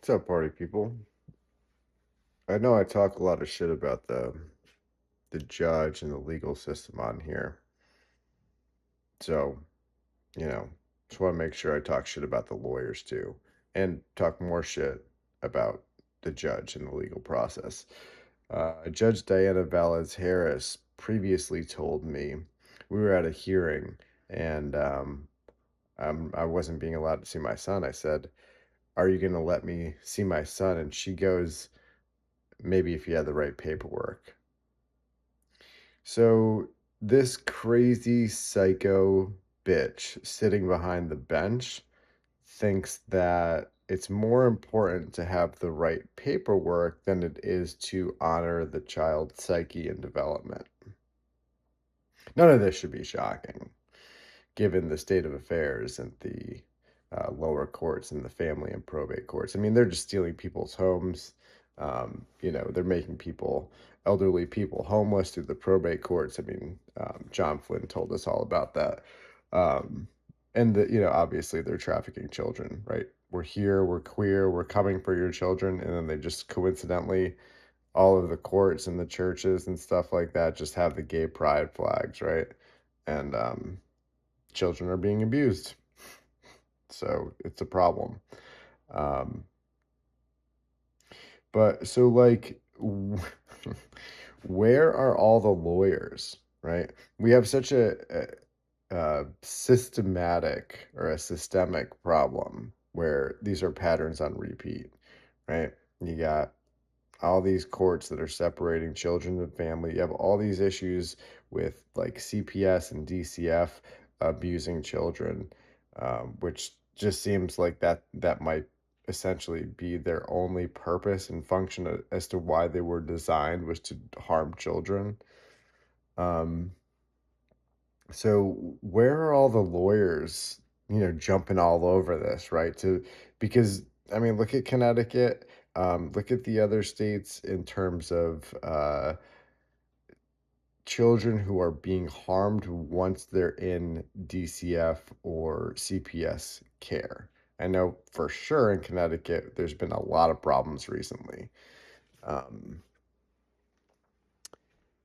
What's up, party people? I know I talk a lot of shit about the judge and the legal system on here. So, you know, just want to make sure I talk shit about the lawyers too, and talk more shit about the judge and the legal process. Judge Diana Velez Harris previously told me we were at a hearing and I wasn't being allowed to see my son. I said, "Are you going to let me see my son?" And she goes, "Maybe if you had the right paperwork." So this crazy psycho bitch sitting behind the bench thinks that it's more important to have the right paperwork than it is to honor the child's psyche and development. None of this should be shocking, given the state of affairs in the lower courts and the family and probate courts. I mean, they're just stealing people's homes. They're making elderly people, homeless through the probate courts. I mean, John Flynn told us all about that. Um, obviously they're trafficking children, right? We're here, we're queer, we're coming for your children, and then they just coincidentally, all of the courts and the churches and stuff like that just have the gay pride flags, right? And children are being abused. So it's a problem. Um, but so, like, where are all the lawyers, right? We have such a systematic or a systemic problem where these are patterns on repeat, right? You got all these courts that are separating children and family. You have all these issues with like CPS and DCF abusing children, which just seems like that might essentially be their only purpose and function as to why they were designed was to harm children. Um, so where are all the lawyers, jumping all over this, right? Because I mean, look at Connecticut, look at the other states in terms of children who are being harmed once they're in DCF or CPS care. I know for sure in Connecticut, there's been a lot of problems recently. Um,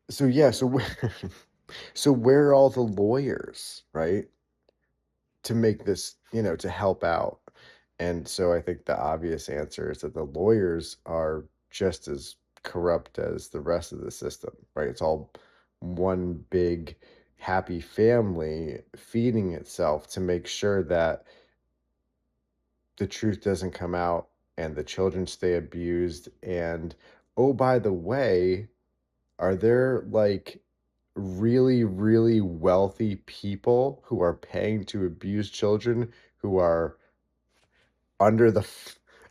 so yeah, so so where are all the lawyers, right? To make this, to help out. And so I think the obvious answer is that the lawyers are just as corrupt as the rest of the system, right? It's all one big happy family feeding itself to make sure that the truth doesn't come out and the children stay abused. And oh, by the way, are there like really, really wealthy people who are paying to abuse children who are under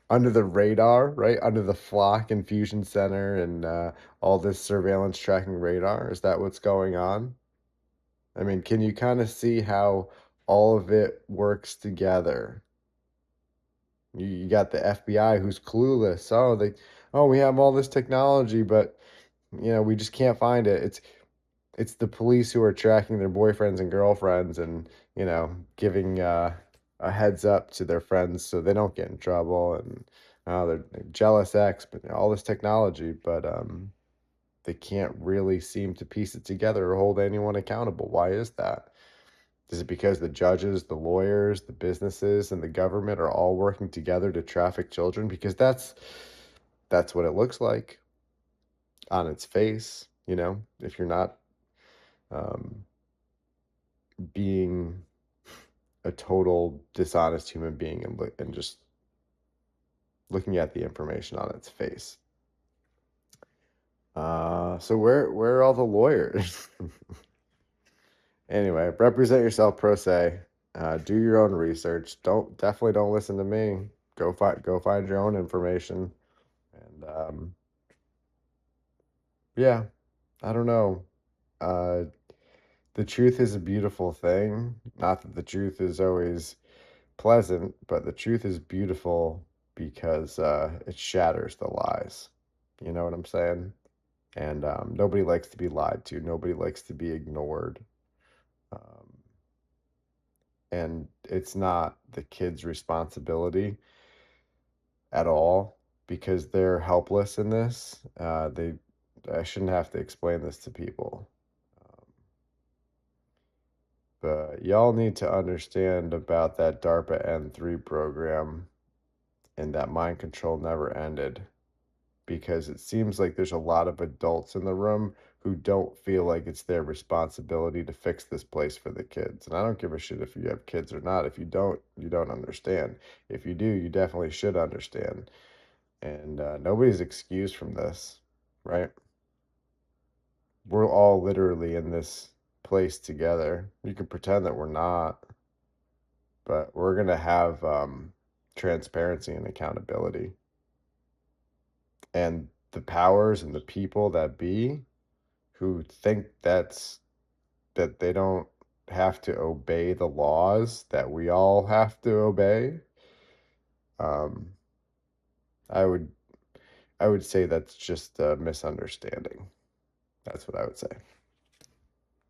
under the radar, right? Under the Flock Infusion Center and all this surveillance tracking radar. Is that what's going on? I mean, can you kind of see how all of it works together? You got the FBI who's clueless. We have all this technology, but we just can't find it. It's the police who are tracking their boyfriends and girlfriends and, giving a heads up to their friends so they don't get in trouble. And they're jealous ex, but all this technology, but they can't really seem to piece it together or hold anyone accountable. Why is that? Is it because the judges, the lawyers, the businesses, and the government are all working together to traffic children? Because that's what it looks like on its face, if you're not um, being a total dishonest human being and just looking at the information on its face. So where are all the lawyers? Anyway, represent yourself pro se. Do your own research. Definitely don't listen to me. Go find your own information. And yeah, I don't know. Uh, the truth is a beautiful thing. Not that the truth is always pleasant, but the truth is beautiful because it shatters the lies. You know what I'm saying? And nobody likes to be lied to. Nobody likes to be ignored. Um, and it's not the kid's responsibility at all because they're helpless in this. I shouldn't have to explain this to people. Um, but y'all need to understand about that DARPA N3 program and that mind control never ended because it seems like there's a lot of adults in the room who don't feel like it's their responsibility to fix this place for the kids. And I don't give a shit if you have kids or not. If you don't, you don't understand. If you do, you definitely should understand. And nobody's excused from this, right? We're all literally in this place together. You can pretend that we're not, but we're going to have transparency and accountability. And the powers and the people that be who think that they don't have to obey the laws that we all have to obey, um, I would I would say that's just a misunderstanding. That's what I would say.